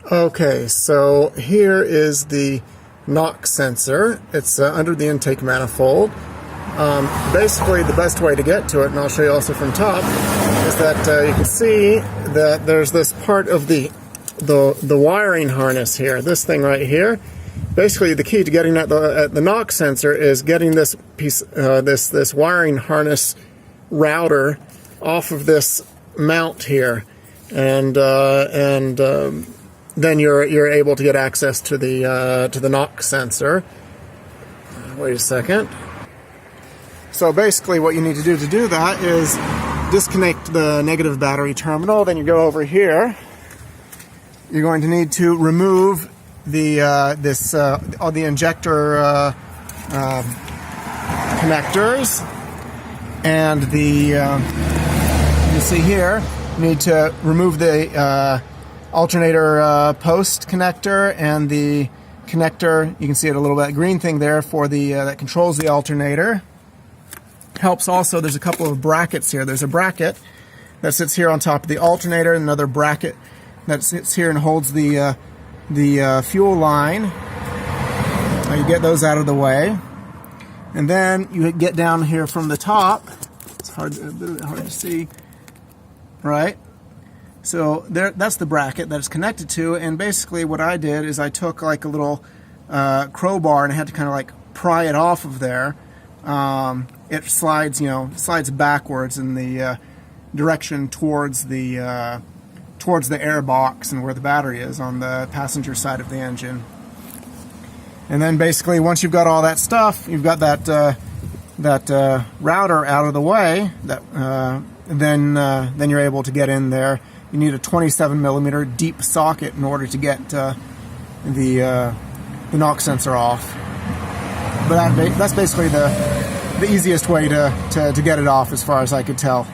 Okay, so here is the knock sensor. It's under the intake manifold. Basically, the best way to get to it, and I'll show you also from top, is that you can see that there's this part of the wiring harness here. This thing right here. Basically, the key to getting at the knock sensor is getting this piece, this wiring harness router off of this mount here, and then you're able to get access to the knock sensor. Wait a second. So basically what you need to do that is disconnect the negative battery terminal. Then you go over here. You're going to need to remove the all the injector connectors, and you see here you need to remove the alternator post connector and the connector. You can see it a little bit green thing there for the that controls the alternator. Helps also, there's a couple of brackets here. There's a bracket that sits here on top of the alternator, and another bracket that sits here and holds the fuel line. Now you get those out of the way, and then you get down here from the top. It's a bit hard to see, right? So there, that's the bracket that it's connected to, and basically what I did is I took like a little crowbar and I had to kind of like pry it off of there. It slides, slides backwards in the direction towards the air box and where the battery is on the passenger side of the engine. And then basically, once you've got all that stuff, you've got that router out of the way. Then you're able to get in there. You need a 27mm deep socket in order to get the knock sensor off. But that's basically the easiest way to get it off, as far as I could tell.